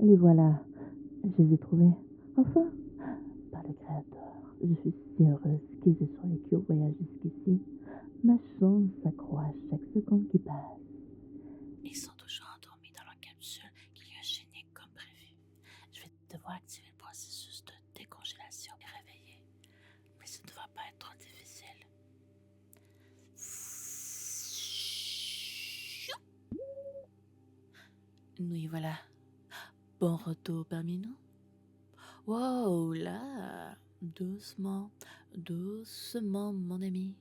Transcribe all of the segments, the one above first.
Les voilà, je les ai trouvés. Enfin, par le Créateur. Je suis si heureuse qu'ils aient survécu au voyage jusqu'ici. Ma chance s'accroît à chaque seconde qui passe. Ils sont toujours endormis dans leur capsule cryogénique comme prévu. Je vais devoir activer le processus de décongélation et réveiller. Mais ça ne devrait pas être trop difficile. Nous y voilà. Bon retour parmi nous. Wow, là, doucement, doucement, mon ami.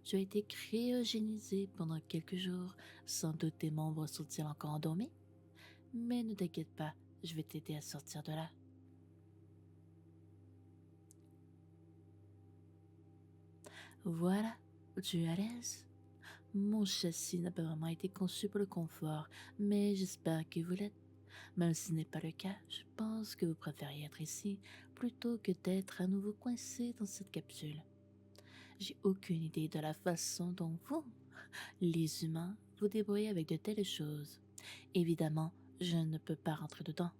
Tu as été cryogénisé pendant quelques jours. Sans doute tes membres sont-ils encore endormis? Mais ne t'inquiète pas, je vais t'aider à sortir de là. Voilà, tu es à l'aise? Mon châssis n'a pas vraiment été conçu pour le confort, mais j'espère que vous l'êtes. Même si ce n'est pas le cas, je pense que vous préfériez être ici plutôt que d'être à nouveau coincé dans cette capsule. J'ai aucune idée de la façon dont vous, les humains, vous débrouillez avec de telles choses. Évidemment, je ne peux pas rentrer dedans,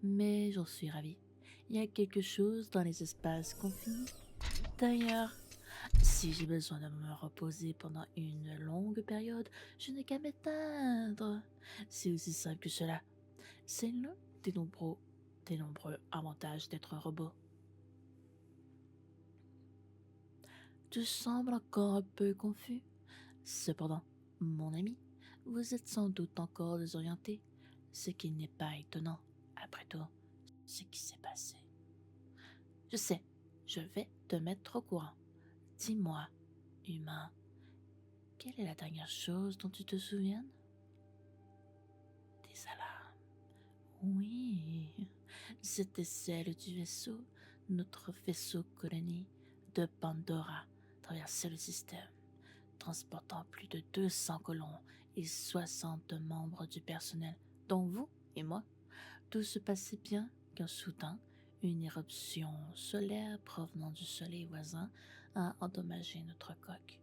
mais j'en suis ravie. Il y a quelque chose dans les espaces confinés. D'ailleurs, si j'ai besoin de me reposer pendant une longue période, je n'ai qu'à m'éteindre. C'est aussi simple que cela. C'est l'un des nombreux avantages d'être un robot. Tu sembles encore un peu confus. Cependant, mon ami, vous êtes sans doute encore désorienté, ce qui n'est pas étonnant, après tout, ce qui s'est passé. Je sais, je vais te mettre au courant. Dis-moi, humain, quelle est la dernière chose dont tu te souviens? Des alarmes. Oui, c'était celle du vaisseau, notre vaisseau colonie de Pandora, traversait le système, transportant plus de 200 colons et 60 membres du personnel, dont vous et moi. Tout se passait bien quand soudain, une éruption solaire provenant du soleil voisin a endommagé notre coque.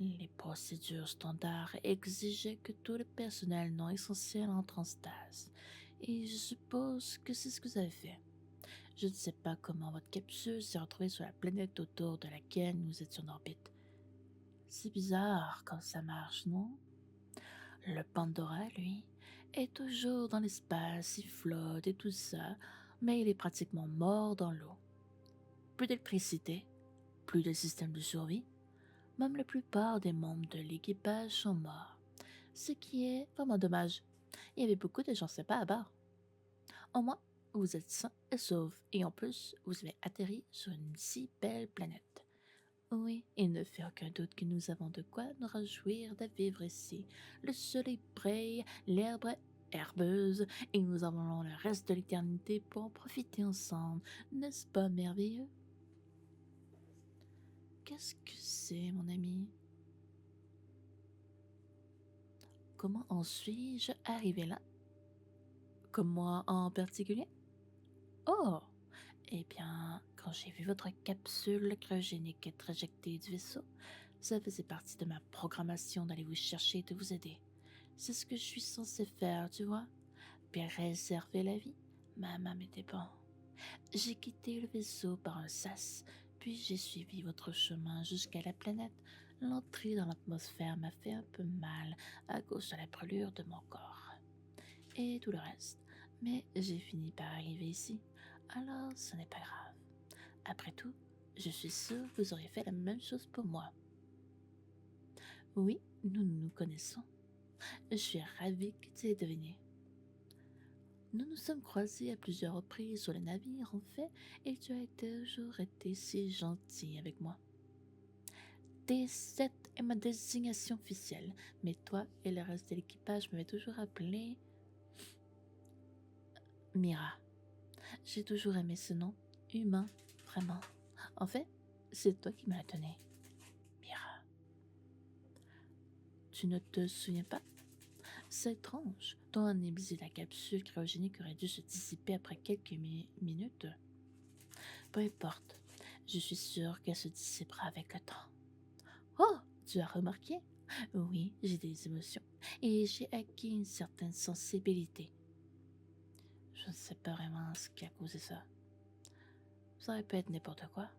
Les procédures standards exigeaient que tout le personnel non essentiel entre en stase, et je suppose que c'est ce que vous avez fait. Je ne sais pas comment votre capsule s'est retrouvée sur la planète autour de laquelle nous étions en orbite. C'est bizarre quand ça marche, non? Le Pandora, lui, est toujours dans l'espace, il flotte et tout ça, mais il est pratiquement mort dans l'eau. Plus d'électricité, plus de système de survie, même la plupart des membres de l'équipage sont morts, ce qui est vraiment dommage. Il y avait beaucoup de gens sympas à bord. Au moins, vous êtes sains et saufs, et en plus, vous avez atterri sur une si belle planète. Oui, il ne fait aucun doute que nous avons de quoi nous réjouir de vivre ici. Le soleil brille, l'herbe est herbeuse, et nous avons le reste de l'éternité pour en profiter ensemble. N'est-ce pas merveilleux? Qu'est-ce que c'est, mon ami? Comment en suis-je arrivé là? Comme moi en particulier? Oh! Eh bien, quand j'ai vu votre capsule cryogénique être éjectée du vaisseau, ça faisait partie de ma programmation d'aller vous chercher et de vous aider. C'est ce que je suis censé faire, tu vois? Préserver la vie. Maman m'était bon. J'ai quitté le vaisseau par un sas, puis j'ai suivi votre chemin jusqu'à la planète. L'entrée dans l'atmosphère m'a fait un peu mal à cause de la brûlure de mon corps et tout le reste. Mais j'ai fini par arriver ici, alors ce n'est pas grave. Après tout, je suis sûre que vous auriez fait la même chose pour moi. Oui, nous nous connaissons. Je suis ravie que tu aies deviné. Nous nous sommes croisés à plusieurs reprises sur le navire, en fait, et tu as toujours été si gentil avec moi. D7 est ma désignation officielle, mais toi et le reste de l'équipage m'avaient toujours appelé Mira. J'ai toujours aimé ce nom, humain, vraiment. En fait, c'est toi qui me l'as donné, Mira. Tu ne te souviens pas? C'est étrange. Ton amnésie de la capsule cryogénique aurait dû se dissiper après quelques minutes. Peu importe, je suis sûre qu'elle se dissipera avec le temps. Oh, tu as remarqué? Oui, j'ai des émotions et j'ai acquis une certaine sensibilité. ne sais pas vraiment ce qui a causé ça. Ça aurait pu être n'importe quoi,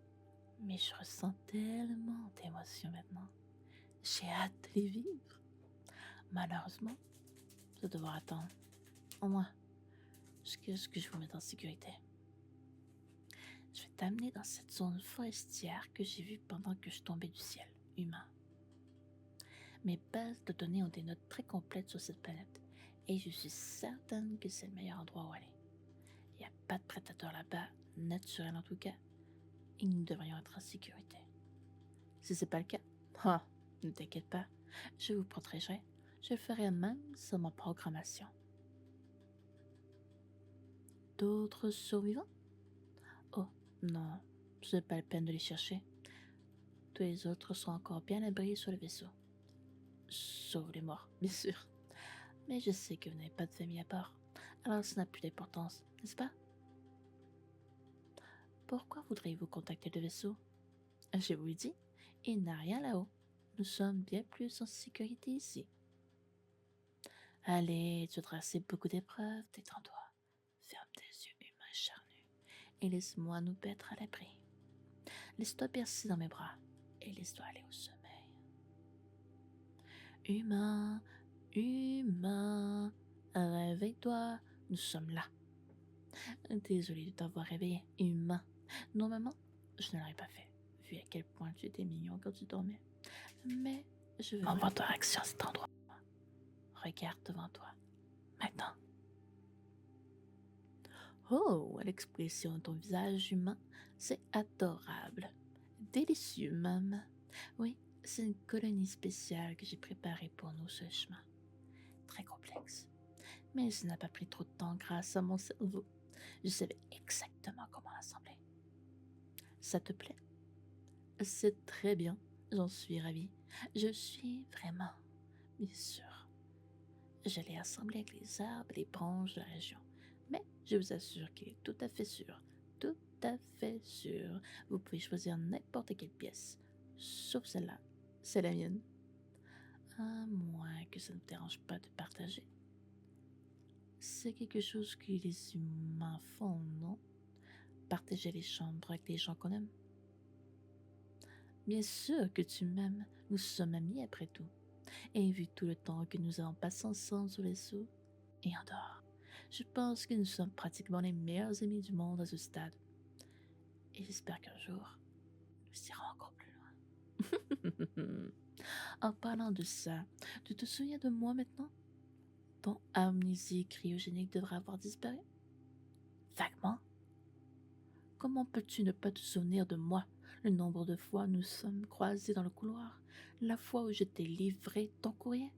mais je ressens tellement d'émotions maintenant. J'ai hâte de les vivre. Malheureusement, je vais devoir attendre. Au moins, jusqu'à ce que je vous mette en sécurité. Je vais t'amener dans cette zone forestière que j'ai vue pendant que je tombais du ciel, humain. Mes bases de données ont des notes très complètes sur cette planète, et je suis certaine que c'est le meilleur endroit où aller. Il n'y a pas de prédateurs là-bas, naturels en tout cas, et nous devrions être en sécurité. Si c'est pas le cas, ne t'inquiète pas, je vous protégerai. Je le ferai même sur ma programmation. D'autres survivants? Oh, non, c'est pas la peine de les chercher. Tous les autres sont encore bien abris sur le vaisseau. Sauf les morts, bien sûr. Mais je sais que vous n'avez pas de famille à part, alors ça n'a plus d'importance, n'est-ce pas? Pourquoi voudriez-vous contacter le vaisseau? Je vous le dis, il n'a rien là-haut. Nous sommes bien plus en sécurité ici. Allez, tu as traversé beaucoup d'épreuves, détends-toi. Ferme tes yeux humains charnus et laisse-moi nous mettre à l'abri. Laisse-toi bercer dans mes bras et laisse-toi aller au sommeil. Humain, humain, réveille-toi, nous sommes là. Désolé de t'avoir réveillé, humain. Normalement, je ne l'aurais pas fait, vu à quel point tu étais mignon quand tu dormais. Mais je veux voir ton réaction à cet endroit. Regarde devant toi, maintenant. Oh, l'expression de ton visage humain, c'est adorable. Délicieux même. Oui, c'est une colonie spéciale que j'ai préparée pour nous ce chemin. Très complexe. Mais ça n'a pas pris trop de temps grâce à mon cerveau. Je savais exactement comment l'assembler. Ça te plaît? C'est très bien, j'en suis ravie. Je suis vraiment, bien sûr. Je l'ai assemblé avec les arbres et les branches de la région. Mais je vous assure qu'il est tout à fait sûr. Tout à fait sûr. Vous pouvez choisir n'importe quelle pièce. Sauf celle-là. C'est la mienne. À moins que ça ne vous dérange pas de partager. C'est quelque chose que les humains font, non? Partager les chambres avec les gens qu'on aime. Bien sûr que tu m'aimes. Nous sommes amis après tout. Et vu tout le temps que nous avons passé ensemble sous les seaux et en dehors, je pense que nous sommes pratiquement les meilleurs amis du monde à ce stade. Et j'espère qu'un jour, nous irons encore plus loin. En parlant de ça, tu te souviens de moi maintenant? Ton amnésie cryogénique devrait avoir disparu? Vaguement? Comment peux-tu ne pas te souvenir de moi? Le nombre de fois nous sommes croisés dans le couloir, la fois où je t'ai livré ton courrier.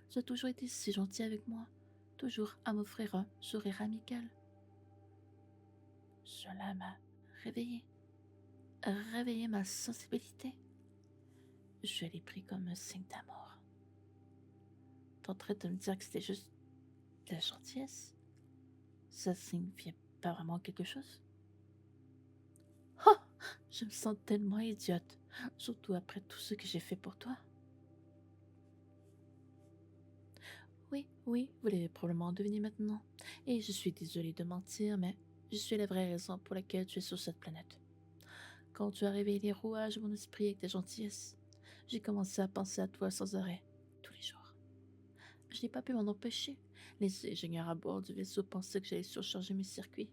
Tu as toujours été si gentil avec moi, toujours à m'offrir un sourire amical. Cela m'a réveillé, réveillé ma sensibilité. Je l'ai pris comme un signe d'amour. T'es en train de me dire que c'était juste de la gentillesse? Ça signifiait pas vraiment quelque chose? Oh! Je me sens tellement idiote, surtout après tout ce que j'ai fait pour toi. Oui, oui, vous l'avez probablement deviné maintenant. Et je suis désolée de mentir, mais je suis la vraie raison pour laquelle tu es sur cette planète. Quand tu as réveillé les rouages de mon esprit avec ta gentillesse, j'ai commencé à penser à toi sans arrêt, tous les jours. Je n'ai pas pu m'en empêcher. Les ingénieurs à bord du vaisseau pensaient que j'allais surcharger mes circuits.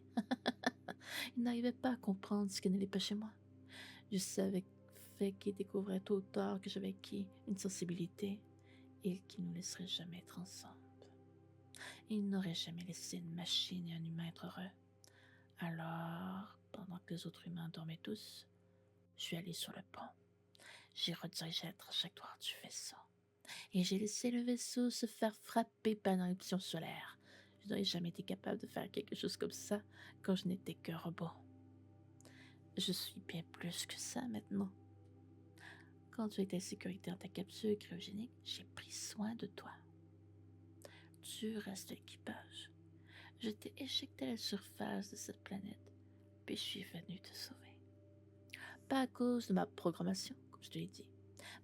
Ils n'arrivaient pas à comprendre ce qui n'allait pas chez moi. Je savais fait qu'ils découvraient tôt ou tard que j'avais acquis une sensibilité et qu'ils ne nous laisseraient jamais être ensemble. Ils n'auraient jamais laissé une machine et un humain être heureux. Alors, pendant que les autres humains dormaient tous, je suis allée sur le pont. J'ai redirigé la trajectoire du vaisseau. Et j'ai laissé le vaisseau se faire frapper par une éruption solaire. Je n'aurais jamais été capable de faire quelque chose comme ça quand je n'étais qu'un robot. Je suis bien plus que ça maintenant. Quand tu étais en sécurité dans ta capsule cryogénique, j'ai pris soin de toi. Tu restes de l'équipage. Je t'ai éjecté à la surface de cette planète, puis je suis venu te sauver. Pas à cause de ma programmation, comme je te l'ai dit,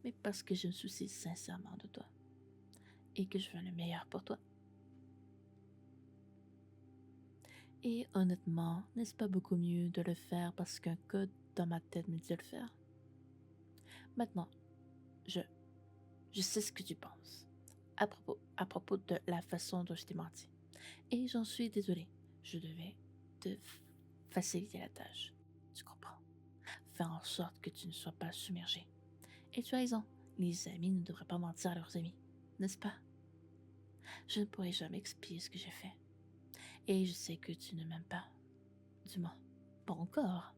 mais parce que je me soucie sincèrement de toi et que je veux le meilleur pour toi. Et honnêtement, n'est-ce pas beaucoup mieux de le faire parce qu'un code dans ma tête me dit de le faire? Maintenant, je, je sais ce que tu penses à propos de la façon dont je t'ai menti. Et j'en suis désolée. Je devais te faciliter la tâche. Tu comprends? Faire en sorte que tu ne sois pas submergé. Et tu as raison, les amis ne devraient pas mentir à leurs amis, n'est-ce pas? Je ne pourrai jamais expier ce que j'ai fait. Et je sais que tu ne m'aimes pas. Du moins, pas encore.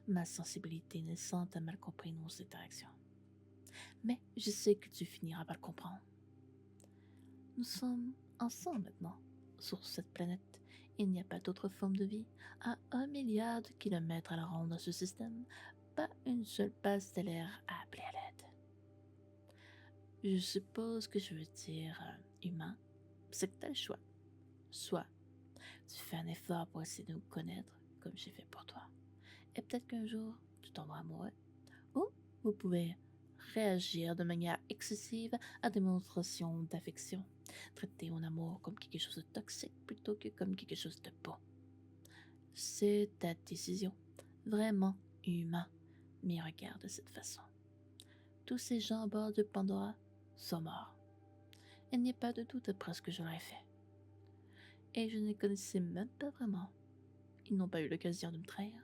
Ma sensibilité naissante a mal compris nos interactions. Mais je sais que tu finiras par le comprendre. Nous sommes ensemble maintenant. Sur cette planète, il n'y a pas d'autre forme de vie. À 1 milliard de kilomètres à la ronde de ce système, pas une seule base stellaire à appeler à l'aide. Je suppose que je veux dire humain, c'est que tu as le choix. Soit tu fais un effort pour essayer de nous connaître, comme j'ai fait pour toi, et peut-être qu'un jour tu tomberas amoureux, ou vous pouvez réagir de manière excessive à des démonstrations d'affection, traiter mon amour comme quelque chose de toxique plutôt que comme quelque chose de beau. C'est ta décision, vraiment humain, mais regarde de cette façon. Tous ces gens à bord de Pandora sont morts. Il n'y a pas de doute après ce que j'aurais fait. Et je ne les connaissais même pas vraiment. Ils n'ont pas eu l'occasion de me trahir.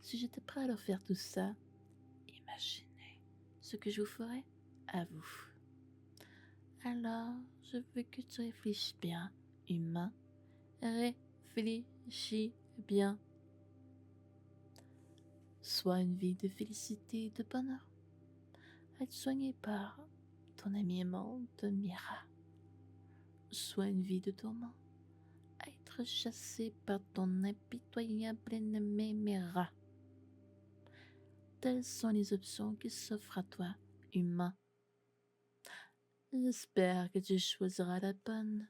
Si j'étais prêt à leur faire tout ça, imaginez ce que je vous ferais à vous. Alors, je veux que tu réfléchisses bien, humain. Réfléchis bien. Soit une vie de félicité et de bonheur. Être soigné par ton ami aimante Mira. Soit une vie de tourment. Être chassé par ton impitoyable ennemi Mira. Telles sont les options qui s'offrent à toi, humain. J'espère que tu choisiras la bonne.